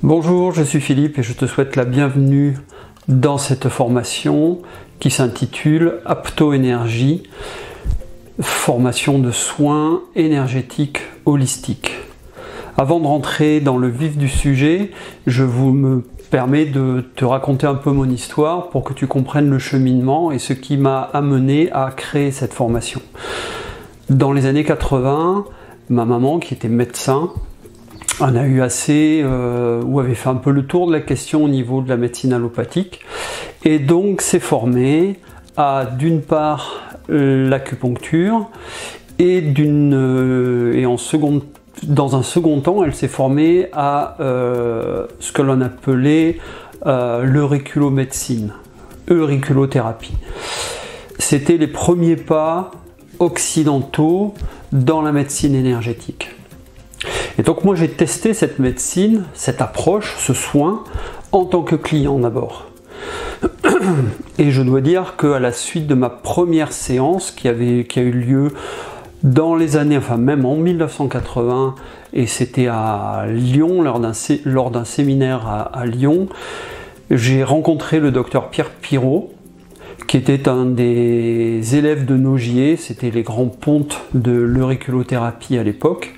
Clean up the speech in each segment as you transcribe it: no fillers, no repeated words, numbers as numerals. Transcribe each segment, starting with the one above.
Bonjour, je suis Philippe et je te souhaite la bienvenue dans cette formation qui s'intitule Apto-Énergie, formation de soins énergétiques holistiques. Avant de rentrer dans le vif du sujet, me permets de te raconter un peu mon histoire pour que tu comprennes le cheminement et ce qui m'a amené à créer cette formation. Dans les années 80, ma maman, qui était médecin, en a eu assez, ou avait fait un peu le tour de la question au niveau de la médecine allopathique, et donc s'est formée à d'une part l'acupuncture, et dans un second temps, elle s'est formée à ce que l'on appelait l'auriculomédecine, auriculothérapie. C'était les premiers pas occidentaux dans la médecine énergétique. Et donc moi j'ai testé cette médecine, cette approche, ce soin, en tant que client d'abord. Et je dois dire qu'à la suite de ma première séance qui a eu lieu dans les années, enfin même en 1980, et c'était à Lyon, lors d'un séminaire à Lyon, j'ai rencontré le docteur Pierre Pirot, qui était un des élèves de Nogier, c'était les grands pontes de l'auriculothérapie à l'époque.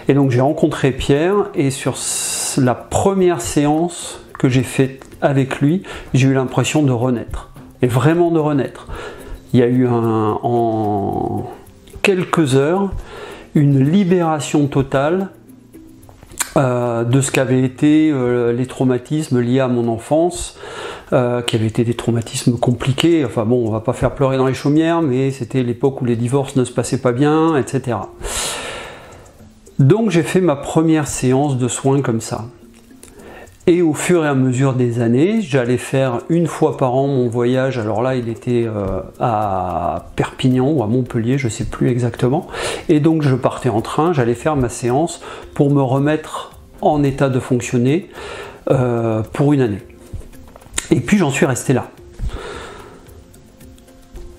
Et donc j'ai rencontré Pierre, et sur la première séance que j'ai faite avec lui, j'ai eu l'impression de renaître, et vraiment de renaître. Il y a eu en quelques heures une libération totale de ce qu'avaient été les traumatismes liés à mon enfance, qui avaient été des traumatismes compliqués. Enfin bon, on va pas faire pleurer dans les chaumières, mais c'était l'époque où les divorces ne se passaient pas bien, etc. Donc j'ai fait ma première séance de soins comme ça. Et au fur et à mesure des années, j'allais faire une fois par an mon voyage. Alors là, il était à Perpignan ou à Montpellier, je ne sais plus exactement. Et donc je partais en train, j'allais faire ma séance pour me remettre en état de fonctionner pour une année. Et puis j'en suis resté là.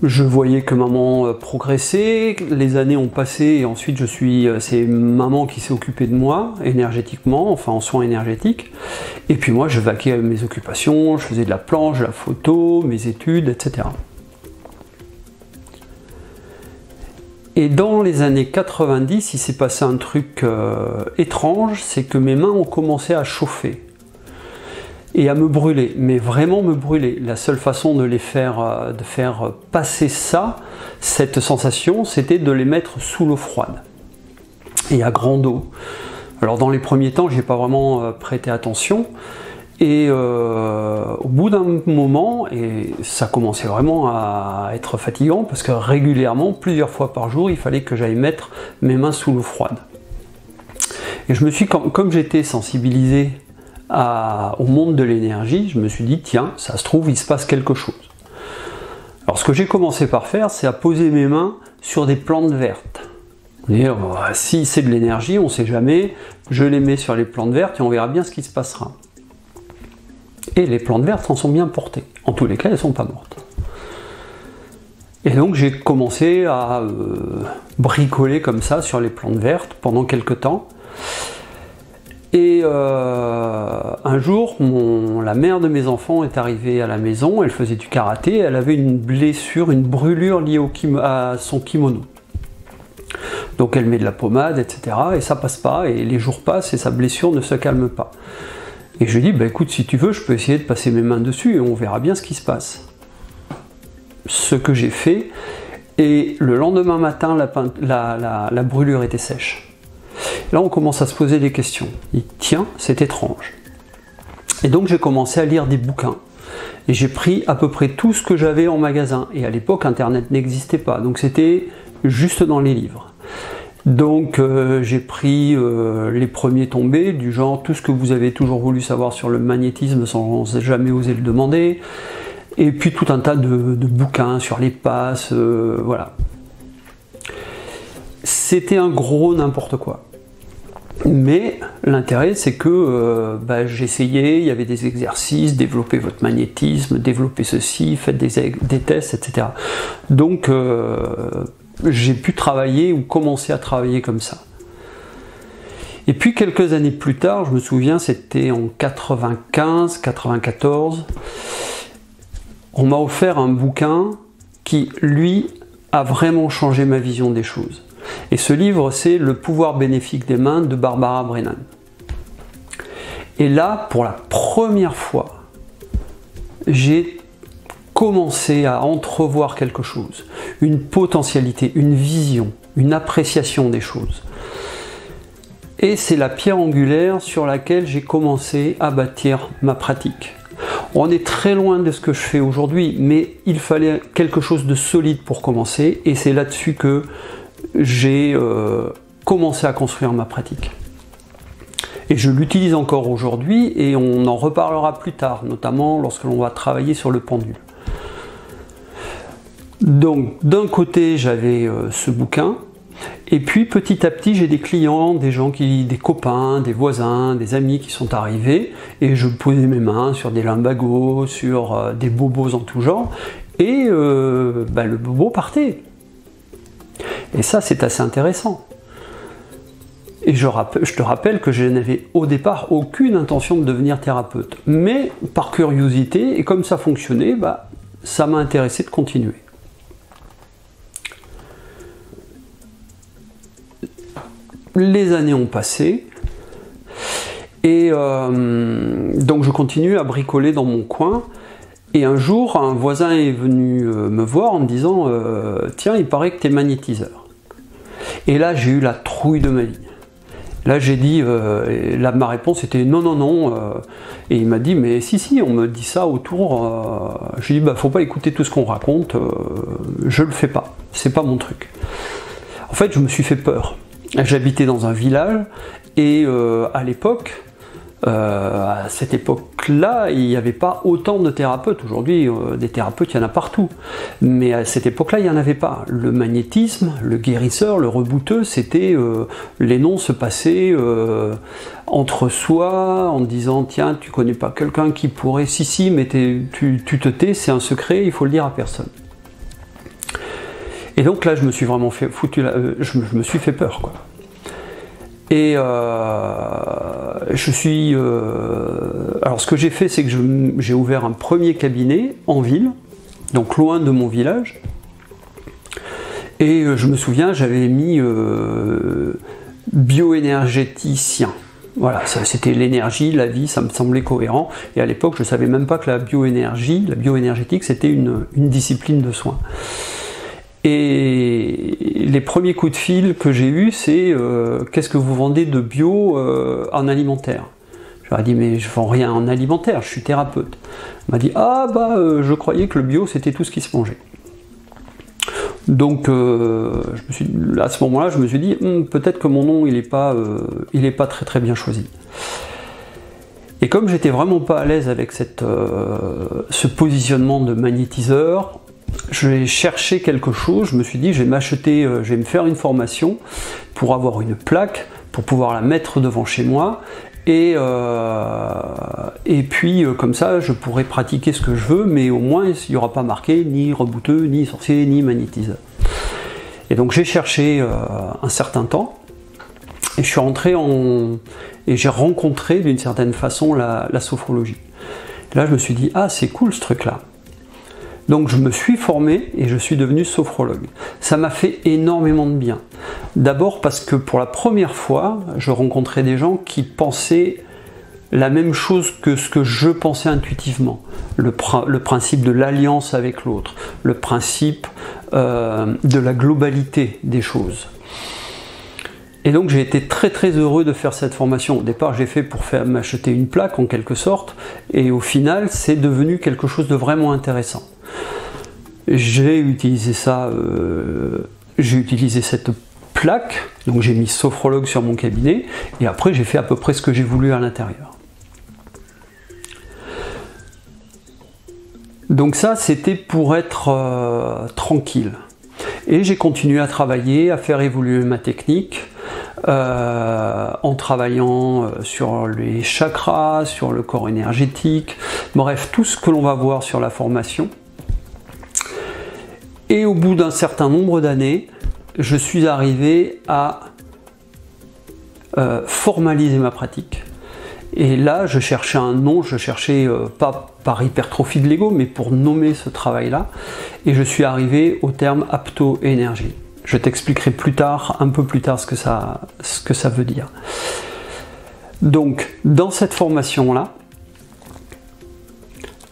Je voyais que maman progressait, les années ont passé et ensuite c'est maman qui s'est occupée de moi énergétiquement, enfin en soins énergétiques. Et puis moi je vaquais à mes occupations, je faisais de la planche, de la photo, mes études, etc. Et dans les années 90, il s'est passé un truc étrange, c'est que mes mains ont commencé à chauffer. Et à me brûler, mais vraiment me brûler. La seule façon de faire passer cette sensation, c'était de les mettre sous l'eau froide et à grande eau. Alors dans les premiers temps, j'ai pas vraiment prêté attention, et au bout d'un moment, et ça commençait vraiment à être fatigant, parce que régulièrement, plusieurs fois par jour, il fallait que j'aille mettre mes mains sous l'eau froide. Et je me suis, comme j'étais sensibilisé au monde de l'énergie, je me suis dit, tiens, ça se trouve, il se passe quelque chose. Alors ce que j'ai commencé par faire, c'est à poser mes mains sur des plantes vertes. Et, si c'est de l'énergie, on ne sait jamais, je les mets sur les plantes vertes et on verra bien ce qui se passera. Et les plantes vertes en sont bien portées. En tous les cas, elles ne sont pas mortes. Et donc j'ai commencé à bricoler comme ça sur les plantes vertes pendant quelques temps. Et un jour, la mère de mes enfants est arrivée à la maison, elle faisait du karaté, elle avait une blessure, une brûlure liée à son kimono. Donc elle met de la pommade, etc. et ça passe pas, et les jours passent et sa blessure ne se calme pas. Et je lui dis, bah écoute, si tu veux, je peux essayer de passer mes mains dessus et on verra bien ce qui se passe. Ce que j'ai fait, et le lendemain matin, la brûlure était sèche. Là, on commence à se poser des questions. Et tiens, c'est étrange. Et donc, j'ai commencé à lire des bouquins. Et j'ai pris à peu près tout ce que j'avais en magasin. Et à l'époque, Internet n'existait pas. Donc, c'était juste dans les livres. Donc, j'ai pris les premiers tombés, du genre tout ce que vous avez toujours voulu savoir sur le magnétisme sans jamais oser le demander. Et puis, tout un tas de bouquins sur les passes, voilà. C'était un gros n'importe quoi. Mais l'intérêt, c'est que j'essayais, il y avait des exercices, développer votre magnétisme, développer ceci, faites des tests, etc. Donc, j'ai pu travailler ou commencer à travailler comme ça. Et puis quelques années plus tard, je me souviens, c'était en 95, 94, on m'a offert un bouquin qui, lui, a vraiment changé ma vision des choses. Et ce livre, c'est Le pouvoir bénéfique des mains de Barbara Brennan. Et là, pour la première fois, j'ai commencé à entrevoir quelque chose, une potentialité, une vision, une appréciation des choses. Et c'est la pierre angulaire sur laquelle j'ai commencé à bâtir ma pratique. On est très loin de ce que je fais aujourd'hui, mais il fallait quelque chose de solide pour commencer, et c'est là-dessus que j'ai commencé à construire ma pratique. Et je l'utilise encore aujourd'hui, et on en reparlera plus tard, notamment lorsque l'on va travailler sur le pendule. Donc d'un côté j'avais ce bouquin, et puis petit à petit j'ai des clients, des copains, des voisins, des amis qui sont arrivés, et je posais mes mains sur des lumbagos, sur des bobos en tout genre, et le bobo partait. Et ça c'est assez intéressant. Et je te rappelle que je n'avais au départ aucune intention de devenir thérapeute, mais par curiosité, et comme ça fonctionnait, ça m'a intéressé de continuer. Les années ont passé, et donc je continue à bricoler dans mon coin, et un jour un voisin est venu me voir en me disant tiens, il paraît que tu es magnétiseur. Et là j'ai eu la trouille de ma vie. Là j'ai dit, ma réponse était non, et il m'a dit mais si, on me dit ça autour. J'ai dit faut pas écouter tout ce qu'on raconte, je le fais pas, c'est pas mon truc. En fait je me suis fait peur. J'habitais dans un village, et à l'époque, à cette époque-là, il n'y avait pas autant de thérapeutes. Aujourd'hui, des thérapeutes, il y en a partout. Mais à cette époque-là, il n'y en avait pas. Le magnétisme, le guérisseur, le rebouteux, c'était... les noms se passaient entre soi, en disant « Tiens, tu connais pas quelqu'un qui pourrait... Si, mais tu te tais, c'est un secret, il faut le dire à personne. » Et donc là, je me suis vraiment je me suis fait peur, quoi. Et alors ce que j'ai fait, c'est que j'ai ouvert un premier cabinet en ville, donc loin de mon village. Et je me souviens, j'avais mis bioénergéticien. Voilà, c'était l'énergie, la vie, ça me semblait cohérent. Et à l'époque, je ne savais même pas que la bioénergétique, c'était une discipline de soins. Et les premiers coups de fil que j'ai eus, c'est qu'est-ce que vous vendez de bio en alimentaire? Je leur ai dit mais je vends rien en alimentaire, je suis thérapeute. On m'a dit je croyais que le bio c'était tout ce qui se mangeait. Donc à ce moment-là, je me suis dit peut-être que mon nom il est pas très bien choisi. Et comme j'étais vraiment pas à l'aise avec ce positionnement de magnétiseur, j'ai cherché quelque chose, je me suis dit je vais me faire une formation pour avoir une plaque, pour pouvoir la mettre devant chez moi, et puis comme ça je pourrais pratiquer ce que je veux, mais au moins il n'y aura pas marqué ni rebouteux, ni sorcier, ni magnétiseur. Et donc j'ai cherché un certain temps, et je suis rentré et j'ai rencontré d'une certaine façon la sophrologie. Et là je me suis dit c'est cool ce truc là. Donc je me suis formé et je suis devenu sophrologue. Ça m'a fait énormément de bien. D'abord parce que pour la première fois, je rencontrais des gens qui pensaient la même chose que ce que je pensais intuitivement. Le principe de l'alliance avec l'autre, le principe de la globalité des choses. Et donc j'ai été très très heureux de faire cette formation. Au départ j'ai fait pour m'acheter une plaque en quelque sorte, et au final c'est devenu quelque chose de vraiment intéressant. J'ai utilisé cette plaque, donc j'ai mis sophrologue sur mon cabinet, et après j'ai fait à peu près ce que j'ai voulu à l'intérieur. Donc ça c'était pour être tranquille. Et j'ai continué à travailler, à faire évoluer ma technique, en travaillant sur les chakras, sur le corps énergétique, bref, tout ce que l'on va voir sur la formation. Et au bout d'un certain nombre d'années, je suis arrivé à formaliser ma pratique. Et là, je cherchais un nom, je cherchais pas par hypertrophie de l'ego, mais pour nommer ce travail-là. Et je suis arrivé au terme apto-énergie. Je t'expliquerai plus tard, un peu plus tard, ce que ça veut dire. Donc, dans cette formation-là,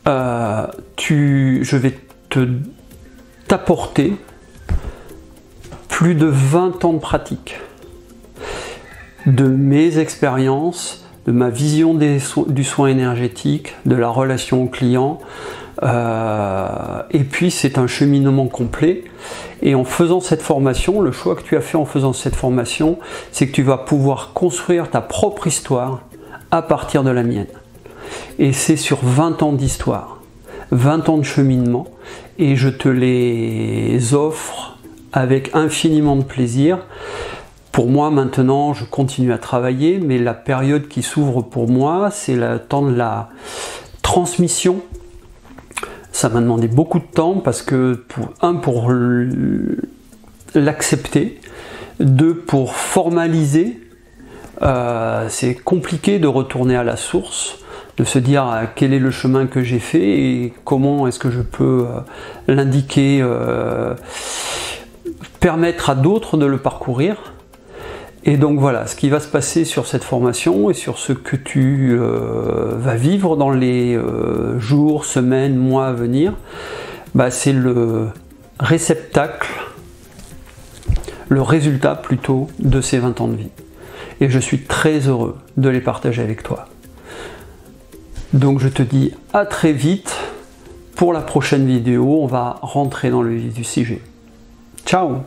je vais t'apporter plus de 20 ans de pratique, de mes expériences, de ma vision du soin énergétique, de la relation au client, et puis c'est un cheminement complet. Et en faisant cette formation, le choix que tu as fait en faisant cette formation, c'est que tu vas pouvoir construire ta propre histoire à partir de la mienne. Et c'est sur 20 ans d'histoire, 20 ans de cheminement, et je te les offre avec infiniment de plaisir. Pour moi, maintenant, je continue à travailler, mais la période qui s'ouvre pour moi, c'est le temps de la transmission. Ça m'a demandé beaucoup de temps parce que, pour l'accepter, 2, pour formaliser. C'est compliqué de retourner à la source, de se dire quel est le chemin que j'ai fait et comment est-ce que je peux l'indiquer, permettre à d'autres de le parcourir. Et donc voilà, ce qui va se passer sur cette formation et sur ce que tu vas vivre dans les jours, semaines, mois à venir, c'est le réceptacle, le résultat plutôt de ces 20 ans de vie. Et je suis très heureux de les partager avec toi. Donc je te dis à très vite pour la prochaine vidéo, on va rentrer dans le vif du sujet. Ciao!